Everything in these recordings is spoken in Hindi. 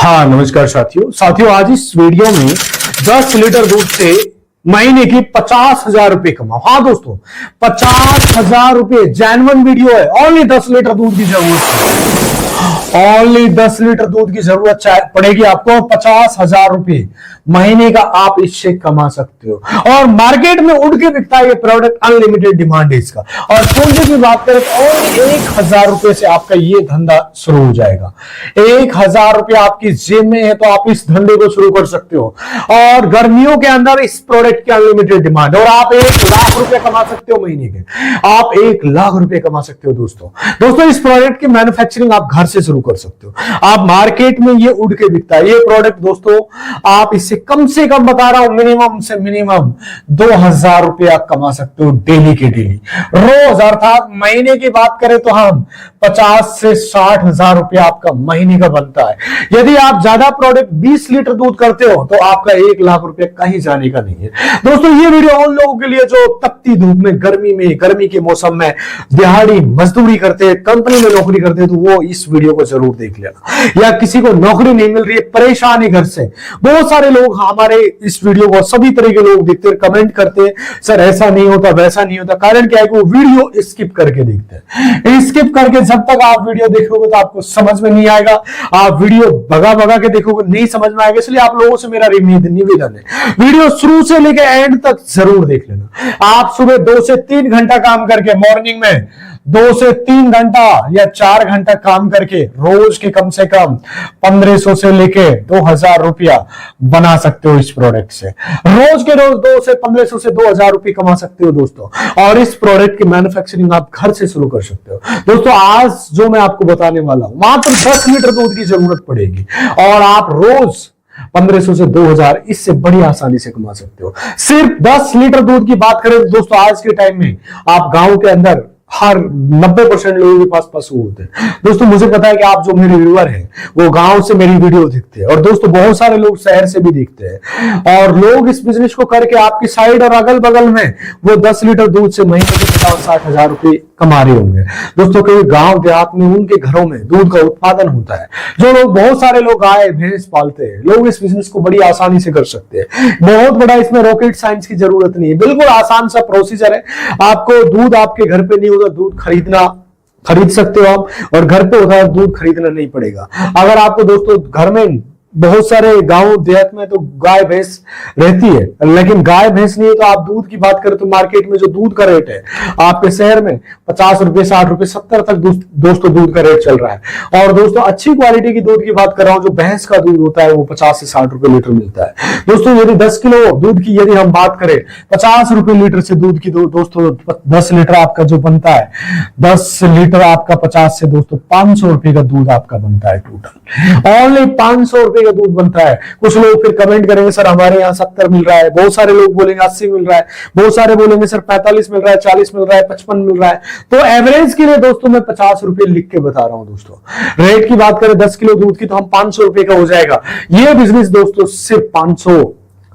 हाँ नमस्कार साथियों आज इस वीडियो में 10 लीटर दूध से महीने की 50,000 रुपए कमाओ। हाँ दोस्तों 50,000 रुपए जेन्युइन वीडियो है। ओनली 10 लीटर दूध की जरूरत है, ओनली 10 लीटर दूध की जरूरत पड़ेगी आपको। 50,000 रुपए महीने का आप इससे कमा सकते हो और मार्केट में उड़ के बिकता है ये प्रोडक्ट। अनलिमिटेड डिमांड है इसका। और पूंजी की बात करें तो और 1,000 रुपए से आपका ये धंधा शुरू हो जाएगा। 1,000 रुपए आपकी जेब में है तो आप इस धंधे को शुरू कर सकते हो। और गर्मियों के अंदर इस प्रोडक्ट की अनलिमिटेड डिमांड है और आप 1,00,000 रुपए कमा सकते हो महीने के। आप 1,00,000 रुपए कमा सकते हो दोस्तों इस प्रोडक्ट की मैन्युफैक्चरिंग आप घर से शुरू कर सकते हो। आप मार्केट में ये उड़ के बिकता है ये प्रोडक्ट दोस्तों। आप इससे कम से कम बता रहा हूं मिनिमम से मिनिमम 2,000 रुपए आप कमा सकते हो डेली के डेली। रोज अर्थात महीने की बात करें तो हम 50 से 60,000 रुपए आपका महीने का बनता है। यदि आप ज्यादा प्रोडक्ट 20 लीटर दूध करते हो तो आपका 1,00,000 रुपए कहीं जाने का नहीं है दोस्तों। ये वीडियो उन लोगों के लिए जो तपती धूप में गर्मी के मौसम में दिहाड़ी मजदूरी करते हैं, कंपनी में नौकरी करते हैं, तो वो इस वीडियो को जरूर देख लेना। या किसी को नौकरी नहीं मिल रही है, परेशान है घर से, बहुत सारे लोग हमारे इस वीडियो को सभी तरह के लोग देखते हैं, कमेंट करते हैं सर ऐसा नहीं होता वैसा नहीं होता। कारण क्या है कि वो वीडियो स्किप करके देखते हैं। स्किप करके जब तक आप वीडियो देखोगे तो आपको समझ में नहीं आएगा। आप वीडियो भगा के देखोगे नहीं समझ में आएगा। इसलिए आप लोगों से मेरा निवेदन है वीडियो शुरू से लेकर एंड तक जरूर देख लेना। आप सुबह 2 से 3 घंटा काम करके, मॉर्निंग में 2 से 3 घंटा या 4 घंटा काम करके रोज के कम से कम 1,500 से लेके 2,000 रुपया बना सकते हो इस प्रोडक्ट से। रोज के रोज 2 से 1,500 से 2,000 रुपये कमा सकते हो दोस्तों। और इस प्रोडक्ट की मैन्युफैक्चरिंग आप घर से शुरू कर सकते हो दोस्तों। आज जो मैं आपको बताने वाला हूं मात्र 10 लीटर दूध की जरूरत पड़ेगी और आप रोज 1,500 से 2,000 इससे बड़ी आसानी से कमा सकते हो। सिर्फ 10 लीटर दूध की बात करें दोस्तों, आज के टाइम में आप गांव के अंदर हर 90% लोगों के पास पशु होते हैं दोस्तों। मुझे पता है कि आप जो मेरे व्यूअर हैं वो गांव से मेरी वीडियो देखते हैं और दोस्तों बहुत सारे लोग शहर से भी देखते हैं। और लोग इस बिजनेस को करके आपकी साइड और अगल बगल में वो 10 लीटर दूध से महीने के 50-60,000 रुपए कमा रहे होंगे दोस्तों। क्योंकि गांव देहात में उनके घरों में दूध का उत्पादन होता है। जो लोग, बहुत सारे लोग गाय भैंस पालते हैं, लोग इस बिजनेस को बड़ी आसानी से कर सकते हैं। बहुत बड़ा इसमें रॉकेट साइंस की जरूरत नहीं है, बिल्कुल आसान सा प्रोसीजर है। आपको दूध आपके घर पे नहीं होता, दूध खरीद सकते हो आप, और घर पे होता है दूध खरीदना नहीं पड़ेगा। अगर आपको दोस्तों घर में बहुत सारे गांव देहात में तो गाय भैंस रहती है, लेकिन गाय भैंस नहीं है तो आप दूध की बात करें तो मार्केट में जो दूध का रेट है आपके शहर में 50 रुपए 60 रुपए 70 तक दोस्तों दूध का रेट चल रहा है। और दोस्तों अच्छी क्वालिटी की दूध की बात कर रहा हूं, जो भैंस का दूध होता है वो 50 से 60 रुपए लीटर मिलता है दोस्तों। यदि 10 किलो दूध की यदि हम बात करें 50 रुपए लीटर से दूध की दोस्तों 10 लीटर आपका जो बनता है, 10 लीटर आपका 50 से दोस्तों 500 रुपए का दूध आपका बनता है टोटल। ओनली 500 रुपए का दूध बनता है। कुछ लोग फिर कमेंट करेंगे सर हमारे यहाँ 70 मिल रहा है, बहुत सारे लोग बोलेंगे 80 मिल रहा है, बहुत सारे बोलेंगे सर 45 मिल रहा है, 40 मिल रहा है, 55 मिल रहा है। तो एवरेज के लिए दोस्तों मैं 50 रुपए लिख के बता रहा हूं दोस्तों। रेट की बात करें 10 किलो दूध की तो हम 500 रुपए का हो जाएगा। ये बिजनेस दोस्तों सिर्फ 500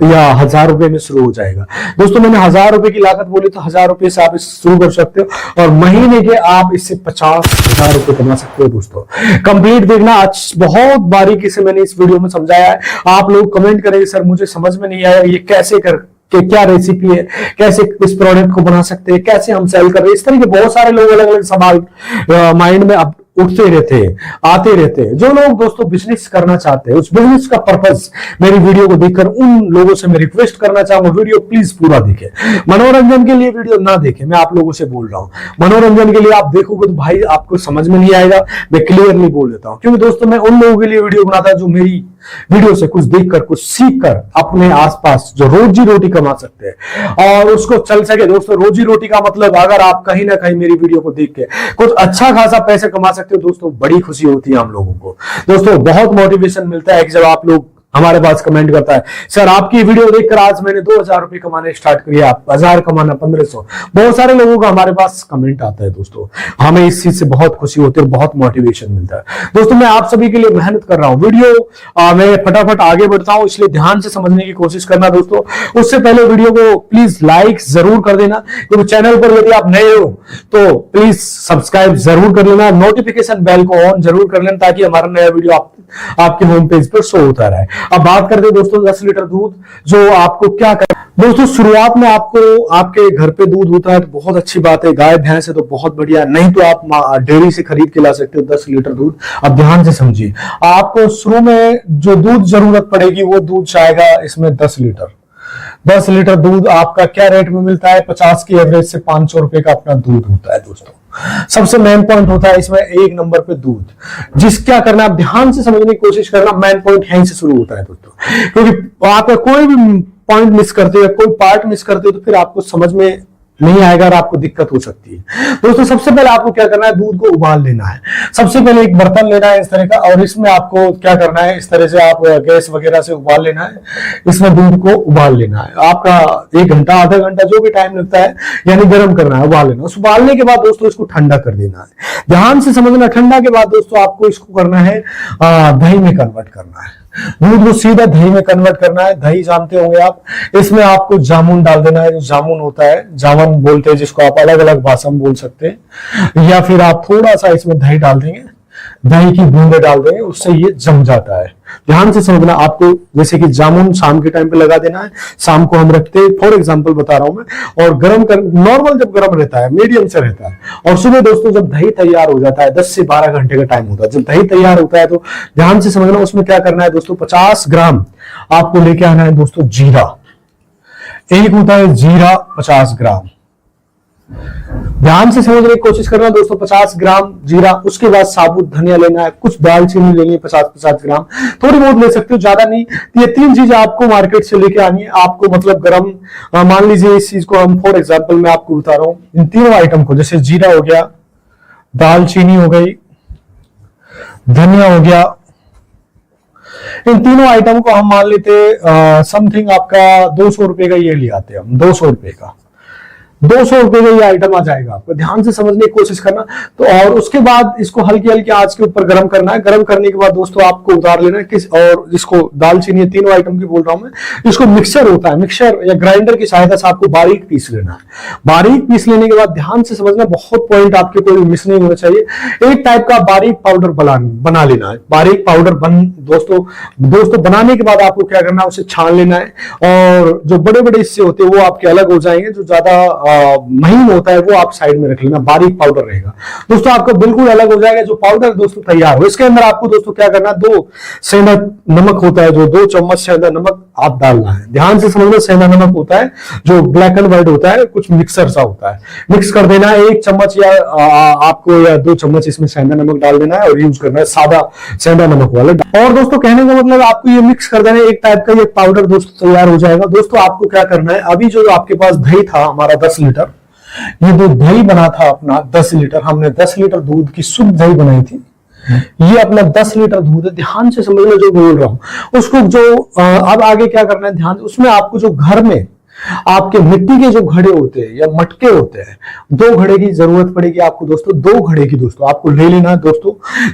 या 1,000 रुपए में शुरू हो जाएगा दोस्तों। मैंने 1,000 रुपए की लागत बोली तो 1,000 रुपए से आप शुरू कर सकते हो और महीने के आप इससे 50,000 रुपए कमा सकते हो दोस्तों। कंप्लीट देखना, आज बहुत बारीकी से मैंने इस वीडियो में समझाया है। आप लोग कमेंट करेंगे सर मुझे समझ में नहीं आया ये कैसे कि क्या रेसिपी है, कैसे इस प्रोडक्ट को बना सकते हैं, कैसे हम सेल कर रहे हैं। इस तरह के बहुत सारे लोग अलग अलग सवाल माइंड में अब उठते रहते हैं, आते रहते हैं। जो लोग दोस्तों बिजनेस करना चाहते हैं, उस बिजनेस का पर्पस मेरी वीडियो को देखकर उन लोगों से मैं रिक्वेस्ट करना चाहूंगा वीडियो प्लीज पूरा देखें। मनोरंजन के लिए वीडियो ना देखें, मैं आप लोगों से बोल रहा हूं। मनोरंजन के लिए आप देखोगे तो भाई आपको समझ में नहीं आएगा, मैं क्लियरली बोल देता हूं। क्योंकि दोस्तों मैं उन लोगों के लिए वीडियो बनाता हूं जो मेरी वीडियो से कुछ देखकर, कुछ सीखकर अपने आसपास जो रोजी रोटी कमा सकते हैं और उसको चल सके दोस्तों। रोजी रोटी का मतलब अगर आप कहीं ना कहीं मेरी वीडियो को देख के कुछ अच्छा खासा पैसे कमा सकते हो दोस्तों, बड़ी खुशी होती है हम लोगों को दोस्तों। बहुत मोटिवेशन मिलता है कि जब आप लोग हमारे पास कमेंट करता है सर आपकी वीडियो देखकर आज मैंने 2,000 रुपए कमाने स्टार्ट किया, आप 1,000 कमाना 1,500। बहुत सारे लोगों का हमारे पास कमेंट आता है दोस्तों, हमें इस चीज से बहुत खुशी होती है, बहुत मोटिवेशन मिलता है दोस्तों। मैं आप सभी के लिए मेहनत कर रहा हूँ, वीडियो मैं फटाफट आगे बढ़ता हूँ, इसलिए ध्यान से समझने की कोशिश करना दोस्तों। उससे पहले वीडियो को प्लीज लाइक जरूर कर देना, क्योंकि चैनल पर यदि आप नए हो तो प्लीज सब्सक्राइब जरूर कर लेना, नोटिफिकेशन बेल को ऑन जरूर कर लेना ताकि हमारा नया वीडियो आप आपके होम पेज पर शो होता रहा है। अब बात करते हैं दोस्तों 10 लीटर दूध जो आपको क्या कर दोस्तों, शुरुआत में आपको आपके घर पे दूध होता है तो बहुत अच्छी बात है, गाय भैंस है तो बहुत बढ़िया, नहीं तो आप डेयरी से खरीद के ला सकते हो 10 लीटर दूध। अब ध्यान से समझिए, आपको शुरू में जो दूध जरूरत पड़ेगी वो दूध जाएगा इसमें 10 लीटर। 10 लीटर दूध आपका क्या रेट में मिलता है, 50 की एवरेज से 500 रुपए का अपना दूध होता है दोस्तों। सबसे मेन पॉइंट होता है इसमें एक नंबर पे दूध, जिस क्या करना आप ध्यान से समझने की कोशिश करना, मेन पॉइंट यहीं से शुरू होता है दोस्तों, क्योंकि आप कोई भी पॉइंट मिस करते हो या कोई पार्ट मिस करते हो तो फिर आपको समझ में नहीं आएगा और आपको दिक्कत हो सकती है। दोस्तों सबसे पहले आपको क्या करना है, दूध को उबाल लेना है। सबसे पहले एक बर्तन लेना है इस तरह का, और इसमें आपको क्या करना है, इस तरह से आप गैस वगैरह से उबाल लेना है, इसमें दूध को उबाल लेना है। आपका 1 घंटा आधा घंटा जो भी टाइम लगता है, यानी गर्म करना है, उबाल लेना। उस उबालने के बाद दोस्तों इसको ठंडा कर देना है। ध्यान से समझना, ठंडा के बाद दोस्तों आपको इसको करना है दही में कन्वर्ट करना है। दूध को सीधा दही में कन्वर्ट करना है। दही जानते होंगे आप, इसमें आपको जामुन डाल देना है। जो जामुन होता है, जामुन बोलते हैं जिसको, आप अलग अलग भाषा में बोल सकते हैं, या फिर आप थोड़ा सा इसमें दही डाल देंगे, दही की बूंदे डाल देंगे, उससे ये जम जाता है। ध्यान से समझना, आपको जैसे कि जामुन शाम के टाइम पे लगा देना है। शाम को हम रखते हैं, फॉर एग्जांपल बता रहा हूं मैं, और गर्म कर नॉर्मल जब गर्म रहता है, मीडियम से रहता है, और सुबह दोस्तों जब दही तैयार हो जाता है, 10 से 12 घंटे का टाइम होता है, जब दही तैयार होता है तो ध्यान से समझना, उसमें क्या करना है दोस्तों, 50 ग्राम आपको लेके आना है दोस्तों जीरा। एक होता है जीरा 50 ग्राम, ध्यान से समझने की कोशिश करना दोस्तों। 50 ग्राम जीरा, उसके बाद साबुत धनिया लेना है, कुछ दालचीनी लेनी है 50-50 ग्राम, थोड़ी बहुत ले सकते हो, ज्यादा नहीं। ये 3 चीजें आपको मार्केट से लेके आनी है। आपको मतलब गरम, मान लीजिए इस चीज को हम फॉर एग्जांपल मैं आपको बता रहा हूं, इन तीनों आइटम को, जैसे जीरा हो गया, दालचीनी हो गई, धनिया हो गया, इन तीनों आइटम को हम मान लेते समथिंग आपका 200 रुपए का ये ले आते हैं हम, 200 रुपए का, 200 रुपए का ये आइटम आ जाएगा। आपको ध्यान से समझने की कोशिश करना। तो और उसके बाद इसको हल्की हल्की आंच के ऊपर गर्म करना है। गर्म करने के बाद दोस्तों आपको उतार लेना है किस, और इसको दालचीनी, तीनों आइटम की बोल रहा हूं मैं, इसको मिक्सर होता है, मिक्सर या ग्राइंडर की सहायता से आपको बारीक पीस लेना है। बारीक पीस लेने के बाद ध्यान से समझना, बहुत पॉइंट आपके कोई मिस नहीं होना चाहिए। एक टाइप का बारीक पाउडर बना लेना है। बारीक पाउडर दोस्तों बनाने के बाद आपको क्या करना है, उसे छान लेना है, और जो बड़े बड़े हिस्से होते हैं वो आपके अलग हो जाएंगे, जो ज्यादा महीन होता है वो आप साइड में रख लेना, बारीक पाउडर रहेगा दोस्तों, आपको बिल्कुल अलग हो जाएगा। जो पाउडर दोस्तों तैयार हो, इसके अंदर आपको दोस्तों क्या करना है, 2 सेंधा नमक होता है, जो 2 चम्मच सेंधा नमक आप डालना है। ध्यान से समझना, सेंधा नमक होता है जो ब्लैक एंड व्हाइट होता है, कुछ मिक्सर सा होता है, मिक्स कर देना है। 1 चम्मच या आपको या 2 चम्मच इसमें सेंधा नमक डाल देना है, और यूज करना है सादा सेंधा नमक वाला। और दोस्तों कहने का मतलब आपको ये मिक्स कर देना है, एक टाइप का ये पाउडर दोस्तों तैयार हो जाएगा। दोस्तों आपको क्या करना है, अभी जो आपके पास दही था हमारा 10 लीटर, ये जो दही बना था अपना 10 लीटर, हमने 10 लीटर दूध की शुद्ध दही बनाई थी, ये अपना 10 लीटर दूध है। ध्यान से समझना जो बोल रहा हूं उसको, जो अब आगे क्या करना है ध्यान, उसमें आपको जो घर में आपके मिट्टी के जो घड़े होते हैं या मटके होते हैं, 2 घड़े की जरूरत पड़ेगी आपको दोस्तों। 2 घड़े की दोस्तों आपको ले लेना है दोस्तों।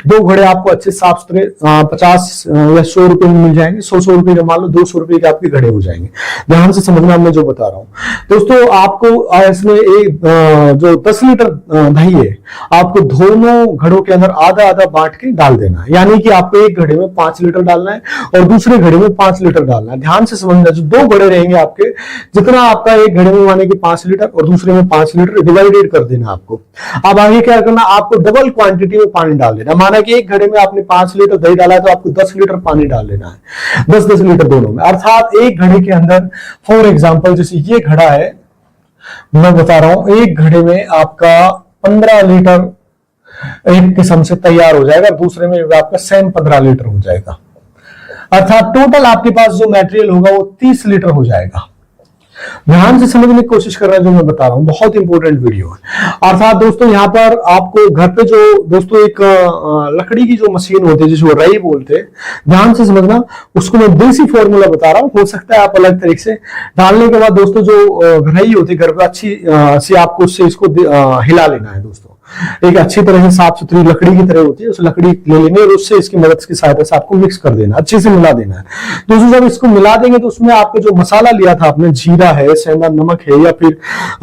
2 घड़े आपको अच्छे साफ सुथरे 50 या 100 रुपए में मिल जाएंगे। 100 रुपए का मान लो, 200 रुपए के आपके घड़े हो जाएंगे। ध्यान से समझना मैं जो बता रहा हूं दोस्तों। आपको इसमें एक जो 10 लीटर दही है, आपको दोनों घड़ों के अंदर आधा आधा बांट के डाल देना है, यानी कि आपको एक घड़े में 5 लीटर डालना है और दूसरे घड़े में 5 लीटर डालना है। ध्यान से समझना, जो 2 घड़े रहेंगे आपके, जितना आपका एक घड़े में माने कि 5 लीटर और दूसरे में 5 लीटर, डिवाइडेड कर देना आपको। अब आगे क्या करना, आपको डबल क्वांटिटी में पानी डाल देना। माना कि एक घड़े में आपने 5 लीटर दही डाला है तो आपको 10 लीटर पानी डाल देना है, 10-10 लीटर दोनों में। अर्थात एक घड़े के अंदर, फॉर एग्जाम्पल जैसे ये घड़ा है, मैं बता रहा हूं, एक घड़े में आपका 15 लीटर एक किस्म से तैयार हो जाएगा, दूसरे में आपका सेम 15 लीटर हो जाएगा। अर्थात टोटल आपके पास जो मटेरियल होगा वो 30 लीटर हो जाएगा। ध्यान से समझने की कोशिश कर रहे हैं जो मैं बता रहा हूं, बहुत इंपॉर्टेंट वीडियो है। अर्थात दोस्तों यहाँ पर आपको घर पे जो दोस्तों एक लकड़ी की जो मशीन होती है जिसको रई बोलते हैं, ध्यान से समझना, उसको मैं देसी फॉर्मूला बता रहा हूं, हो सकता है आप अलग तरीके से। डालने के बाद दोस्तों जो रई होती है घर पे, अच्छी सी आपको उससे इसको हिला लेना है दोस्तों। एक अच्छी तरह से साफ सुथरी लकड़ी की तरह होती है, उस लकड़ी ले लेंगे और उससे इसकी मदद की सहायता से आपको मिक्स कर देना, अच्छे से मिला देना है दोस्तों। जब इसको मिला देंगे तो उसमें आपको जो मसाला लिया था आपने, जीरा है, सेंधा नमक है, या फिर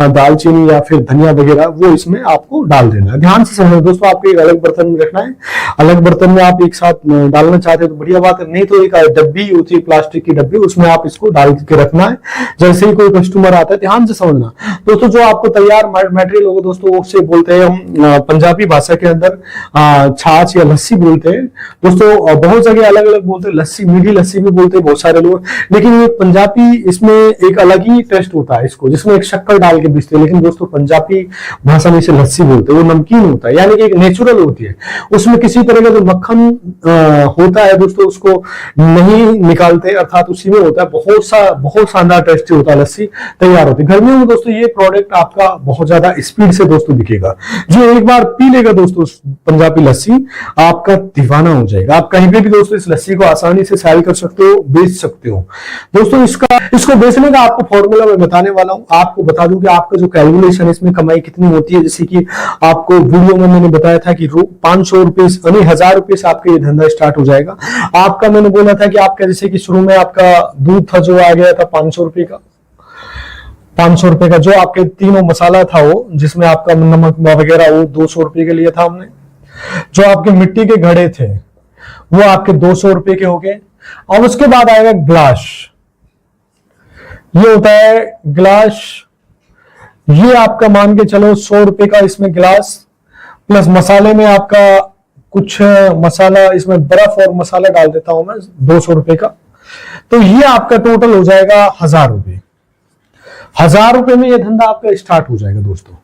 दालचीनी या फिर धनिया वगैरह, वो इसमें आपको डाल देना है। ध्यान से समझो दोस्तों, आपको एक अलग बर्तन में रखना है, अलग बर्तन में आप एक साथ डालना चाहते हैं तो बढ़िया बात है, नहीं तो एक डब्बी होती है प्लास्टिक की डब्बी, उसमें आप इसको डाल के रखना है। जैसे ही कोई कस्टमर आता है, ध्यान से समझना दोस्तों, जो आपको तैयार मटेरियल होगा दोस्तों, उससे बोलते हैं हम पंजाबी भाषा के अंदर छाछ या लस्सी बोलते हैं दोस्तों। बहुत जगह अलग अलग बोलते हैं, लस्सी, मीठी लस्सी भी बोलते हैं बहुत सारे लोग, लेकिन ये पंजाबी, इसमें एक अलग ही टेस्ट होता है इसको, जिसमें एक शक्कर डाल के पीसते हैं, लेकिन दोस्तों पंजाबी भाषा में इसे लस्सी बोलते हैं। वो नमकीन होता है, यानी कि एक नेचुरल होती है, उसमें किसी तरह का जो मक्खन होता है दोस्तों उसको नहीं निकालते, अर्थात उसी में होता है। बहुत शानदार टेस्टी होता है, लस्सी तैयार होती है। गर्मियों में दोस्तों ये प्रोडक्ट आपका बहुत ज्यादा स्पीड से दोस्तों बिकेगा। जो एक बार पी लेगा दोस्तों पंजाबी लस्सी, आपका दीवाना हो जाएगा। आप कहीं पे भी दोस्तों इस लस्सी को आसानी से सेल कर सकते हो, बेच सकते हो दोस्तों। इसको बेचने का आपको फॉर्मूला मैं बताने वाला हूं। आपको बता दूं कि आपका जो कैलकुलेशन है, इसमें कमाई कितनी होती है। जैसे कि आपको वीडियो में मैंने बताया था कि 500 रुपए यानी 1000 रुपए से आपका ये धंधा स्टार्ट हो जाएगा। आपका मैंने बोला था कि आपका जैसे कि शुरू में आपका दूध था जो आ गया था 500 रुपए का, 500 रुपए का जो आपके तीनों मसाला था वो, जिसमें आपका नमक वगैरह वो 200 रुपए के लिए था हमने। जो आपके मिट्टी के घड़े थे वो आपके 200 रुपए के हो गए। और उसके बाद आएगा ग्लास, ये होता है ग्लास, ये आपका मान के चलो 100 रुपए का इसमें ग्लास, प्लस मसाले में आपका कुछ मसाला, इसमें बर्फ और मसाला डाल देता हूं मैं 200 रुपए का, तो ये आपका टोटल हो जाएगा 1000 रुपए। 1000 रुपए में ये धंधा आपका स्टार्ट हो जाएगा दोस्तों।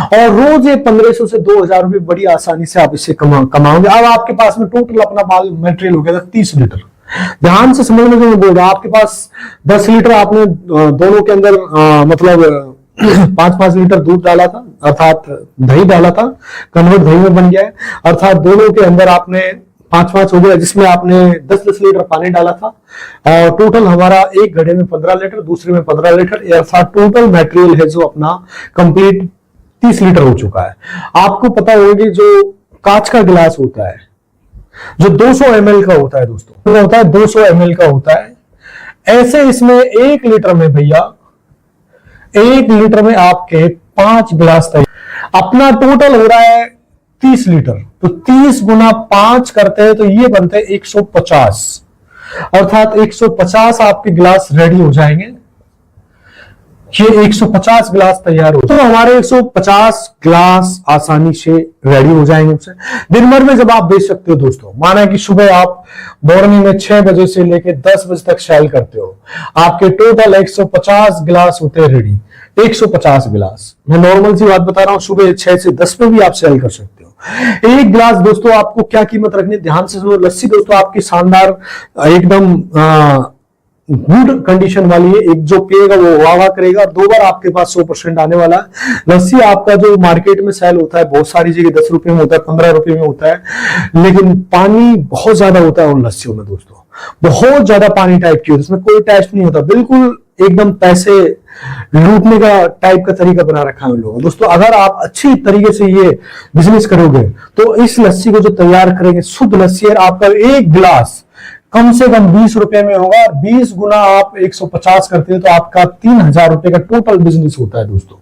और रोज ये 1500 से 2000 रुपए बड़ी आसानी से आप इससे कमाओगे। अब आपके पास में टोटल अपना माल मटेरियल हो गया 30 लीटर। ध्यान से समझने को बोल रहा, आपके पास 10 लीटर आपने दोनों के अंदर मतलब 5-5 लीटर दूध डाला था, अर्थात दही डाला था, कन्वर्ट दही में बन गया है, अर्थात दोनों के अंदर आपने 5-5 हो गया, जिसमें आपने 10-10 लीटर पानी डाला था। और टोटल हमारा एक घड़े में 15 लीटर, दूसरे में 15 लीटर, अर्थात टोटल मटेरियल है जो अपना कंप्लीट 30 लीटर हो चुका है। आपको पता होगा जो कांच का गिलास होता है जो 200 ml का होता है दोस्तों, होता है 200 ml का होता है। ऐसे इसमें 1 लीटर में भैया, 1 लीटर में आपके 5 गिलास तैयार। अपना टोटल हो रहा है 30 लीटर, तो 30 गुना 5 करते हैं तो ये बनते हैं 150, अर्थात 150 आपके गिलास रेडी हो जाएंगे। ये 150 गिलास तैयार हो, तो हमारे 150 गिलास आसानी से रेडी हो जाएंगे उनसे। दिन भर में जब आप बेच सकते हो दोस्तों, माना कि सुबह आप मॉर्निंग में 6 बजे से लेकर 10 बजे तक सेल करते हो, आपके टोटल 150 गिलास होते हैं रेडी। 150 गिलास, मैं नॉर्मल सी बात बता रहा हूं, सुबह 6 से 10 में भी आप सेल कर सकते हो। एक गिलास दोस्तों आपको क्या कीमत रखनी, ध्यान से सुनो। लस्सी दोस्तों आपकी शानदार एकदम गुड कंडीशन वाली है, एक जो पिएगा वो वाह वाह करेगा, और 2 बार आपके पास 100% आने वाला है। लस्सी आपका जो मार्केट में सेल होता है बहुत सारी जगह 10 रुपए में होता है, 15 रुपए में होता है, लेकिन पानी बहुत ज्यादा होता है उन लस्सियों में दोस्तों, बहुत ज्यादा पानी टाइप की होती है, इसमें कोई टेस्ट नहीं होता, बिल्कुल एकदम पैसे लूटने का टाइप का तरीका बना रखा है उन लोगों दोस्तों। अगर आप अच्छी तरीके से ये बिजनेस करोगे तो इस लस्सी को जो तैयार करेंगे, शुद्ध लस्सी है, आपका एक गिलास कम से कम 20 रुपए में होगा, और 20 गुना आप 150 करते हैं तो आपका 3000 रुपए का टोटल बिजनेस होता है दोस्तों।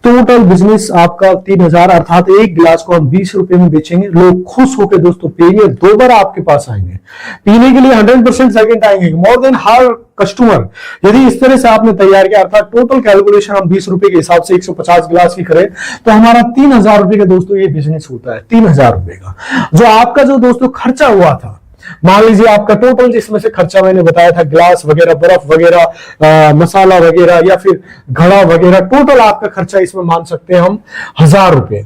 टोटल बिजनेस आपका 3000, अर्थात एक गिलास को हम 20 रुपए में बेचेंगे, लोग खुश होकर दोस्तों पिएंगे, 2 बार आपके पास आएंगे पीने के लिए, 100% सेकंड आएंगे, मोर देन हर कस्टमर। यदि इस तरह से आपने तैयार किया, अर्थात टोटल कैलकुलेशन हम 20 रुपए के हिसाब से 150 गिलास की करें तो हमारा 3000 रुपए का दोस्तों ये बिजनेस होता है। 3000 रुपए का जो आपका जो दोस्तों खर्चा हुआ था, मान लीजिए आपका टोटल जिसमें से खर्चा मैंने बताया था, गिलास वगैरह, बर्फ वगैरह, मसाला वगैरह या फिर घड़ा वगैरह, टोटल आपका खर्चा इसमें मान सकते हैं हम 1000 रुपए।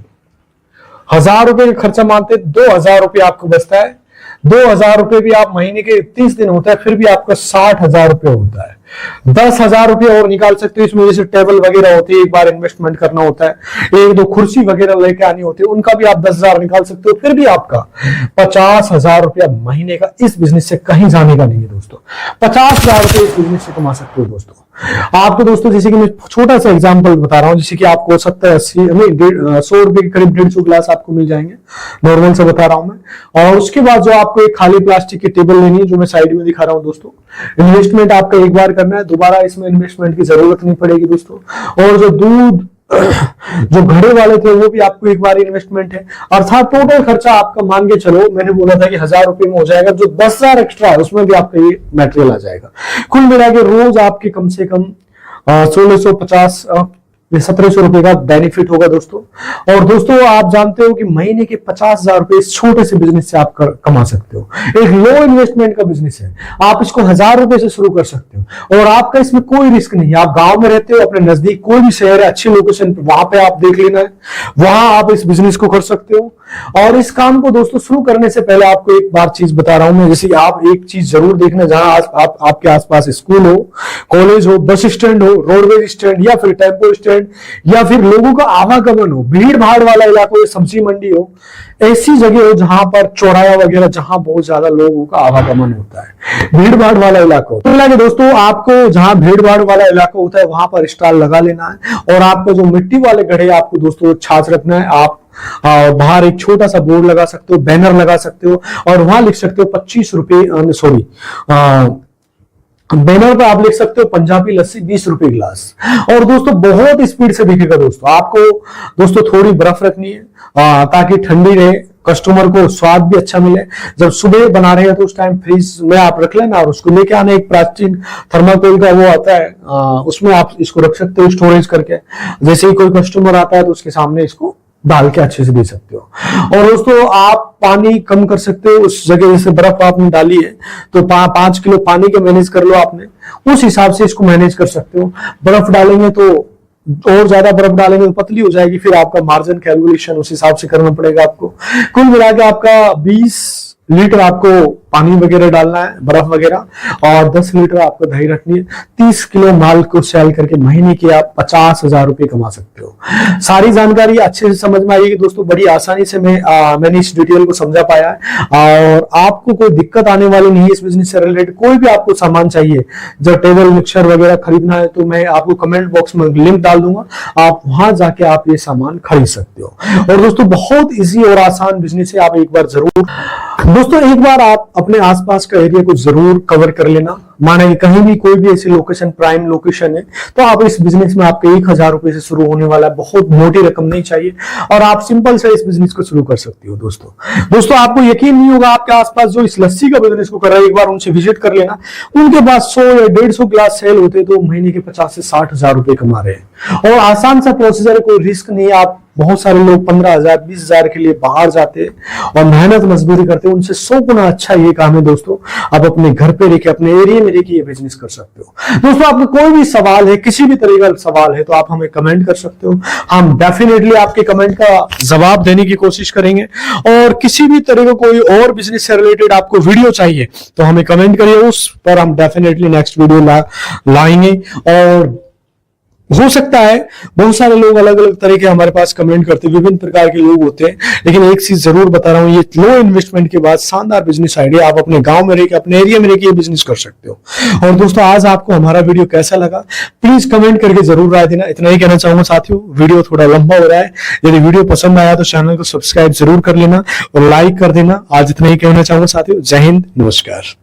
1000 रुपए का खर्चा मानते, 2000 रुपए आपको बचता है। 2000 रुपए भी आप महीने के 30 दिन होता है, फिर भी आपका 60,000 रुपए होता है। 10,000 रुपए और निकाल सकते हो इसमें, जैसे टेबल वगैरह होती है, एक बार इन्वेस्टमेंट करना होता है, 1-2 कुर्सी वगैरह लेके आनी होती है, उनका भी आप 10,000 निकाल सकते हो, फिर भी आपका 50,000 रुपया महीने का इस बिजनेस से कहीं जाने का नहीं है दोस्तों। 50,000 रुपए इस बिजनेस से कमा सकते हो दोस्तों। आपको दोस्तों जैसे कि मैं छोटा सा एग्जांपल बता रहा हूं, जैसे कि आपको 70-80 नहीं 100 रुपए के करीब 150 ग्लास आपको मिल जाएंगे, नॉर्मल से बता रहा हूं मैं। और उसके बाद जो आपको एक खाली प्लास्टिक की टेबल लेनी है, जो मैं साइड में दिखा रहा हूं दोस्तों। इन्वेस्टमेंट आपका एक बार करना है, दोबारा इसमें इन्वेस्टमेंट की जरूरत नहीं पड़ेगी दोस्तों। और जो दूध जो घड़े वाले थे वो भी आपको एक बार इन्वेस्टमेंट है, अर्थात टोटल खर्चा आपका मान के चलो, मैंने बोला था कि 1000 रुपए में हो जाएगा, जो 10,000 एक्स्ट्रा है उसमें भी आपका ये मटेरियल आ जाएगा। कुल मिला के रोज आपके कम से कम 1650 1700 रुपए का बेनिफिट होगा दोस्तों। और दोस्तों आप जानते हो कि महीने के 50,000 रुपए इस छोटे से बिजनेस से आप कमा सकते हो। एक लो इन्वेस्टमेंट का बिजनेस है, आप इसको 1000 रुपए से शुरू कर सकते हो और आपका इसमें कोई रिस्क नहीं है। आप गांव में रहते हो, अपने नजदीक कोई भी शहर है अच्छी लोकेशन पे, वहां पे आप देख लेना है, वहां आप इस बिजनेस को कर सकते हो। और इस काम को दोस्तों शुरू करने से पहले आपको एक बार चीज बता रहा हूं मैं, जैसे आप एक चीज जरूर देखना, जहां आपके आसपास स्कूल हो, कॉलेज हो, बस स्टैंड हो, रोडवेज स्टैंड या फिर टेम्पो स्टैंड या फिर लोगों का आवागमन हो, भीड़ भाड़ वाला इलाका हो, सब्जी मंडी हो, ऐसी जगह हो जहां पर चौराया वगैरह, जहां बहुत ज्यादा लोगों का आवागमन होता है, भीड़ भाड़ वाला इलाका हो। तो दोस्तों आपको जहां भीड़ भाड़ वाला इलाका होता है वहां पर स्टॉल लगा लेना है। और आपको जो मिट्टी वाले घड़े आपको दोस्तों छाछ रखना है, आप बाहर एक छोटा सा बोर्ड लगा सकते हो, बैनर लगा सकते हो और वहां लिख सकते हो 25 रुपए, सॉरी बैनर पे आप लिख सकते हो पंजाबी लस्सी 20 रुपए गिलास। और दोस्तों बहुत स्पीड से दिखेगा दोस्तों। आपको दोस्तों थोड़ी बर्फ रखनी है ताकि ठंडी रहे, कस्टमर को स्वाद भी अच्छा मिले। जब सुबह बना रहे हैं तो उस टाइम फ्रीज में आप रख लेना और उसको लेके आना, एक प्राचीन थर्माकोल का वो आता है, उसमें आप इसको रख सकते हो स्टोरेज करके। जैसे ही कोई कस्टमर आता है तो उसके सामने इसको डाल के अच्छे से दे सकते हो। और दोस्तों आप पानी कम कर सकते हो, उस जगह जैसे बर्फ आपने डाली है तो 5 किलो पानी के मैनेज कर लो आपने, उस हिसाब से इसको मैनेज कर सकते हो। बर्फ डालेंगे तो और ज्यादा बर्फ डालेंगे तो पतली हो जाएगी, फिर आपका मार्जिन कैलकुलेशन उस हिसाब से करना पड़ेगा आपको। कुल मिला के आपका 20 लीटर आपको पानी वगैरह डालना है, बर्फ वगैरह, और 10 लीटर आपको दही रखनी है। 30 किलो माल को सेल करके महीने के आप 50,000 रुपए कमा सकते हो। सारी जानकारी अच्छे से समझ में आएगी दोस्तों, बड़ी आसानी से मैंने इस डिटेल को समझा पाया है और आपको कोई दिक्कत आने वाली नहीं है इस बिजनेस से रिलेटेड। कोई भी आपको सामान चाहिए, जब टेबल मिक्सर वगैरह खरीदना है तो मैं आपको कमेंट बॉक्स में लिंक डाल दूंगा, आप वहां जाके आप ये सामान खरीद सकते हो। और दोस्तों बहुत इजी और आसान बिजनेस है, आप एक बार जरूर दोस्तों एक बार आप अपने आसपास का एरिया को जरूर कवर कर लेना। माना कि कहीं भी कोई भी ऐसी लोकेशन प्राइम लोकेशन है तो आप इस बिजनेस में आपके 1000 रुपए से शुरू होने वाला है, बहुत मोटी रकम नहीं चाहिए और आप सिंपल से इस बिजनेस को शुरू कर सकते हो। दोस्तों आपको यकीन नहीं होगा, आपके आसपास जो इस लस्सी का बिजनेस को कर रहा है, एक बार उनसे विजिट कर लेना। उनके पास 100 या 150 ग्लास सेल होते तो महीने के 50 से 60,000 रुपए कमा रहे हैं। और आसान सा प्रोसीजर है, कोई रिस्क नहीं है। आप बहुत सारे लोग 15,000 20,000 के लिए बाहर जाते हैं और मेहनत मजदूरी करते हैं, उनसे 100 गुना अच्छा ये काम है दोस्तों। आप अपने घर पे रह के, अपने एरिया में रह के ये बिजनेस कर सकते हो। दोस्तों आपको कोई भी सवाल है, किसी भी तरह का सवाल है तो आप हमें कमेंट कर सकते हो, हम डेफिनेटली आपके कमेंट का जवाब देने की कोशिश करेंगे। और किसी भी तरह का कोई और बिजनेस से रिलेटेड आपको वीडियो चाहिए तो हमें कमेंट करिए, उस पर हम डेफिनेटली नेक्स्ट वीडियो लाएंगे। और हो सकता है बहुत सारे लोग अलग अलग तरह के हमारे पास कमेंट करते हैं, विभिन्न प्रकार के लोग होते हैं, लेकिन एक चीज जरूर बता रहा हूं, ये लो इन्वेस्टमेंट के बाद शानदार बिजनेस आइडिया, आप अपने गांव में रहकर, अपने एरिया में रहकर ये बिजनेस कर सकते हो। और दोस्तों आज आपको हमारा वीडियो कैसा लगा प्लीज कमेंट करके जरूर राय देना। इतना ही कहना चाहूंगा साथियों, वीडियो थोड़ा लंबा हो रहा है, यदि वीडियो पसंद आया तो चैनल को सब्सक्राइब जरूर कर लेना और लाइक कर देना। आज इतना ही कहना चाहूंगा साथियों, जय हिंद, नमस्कार।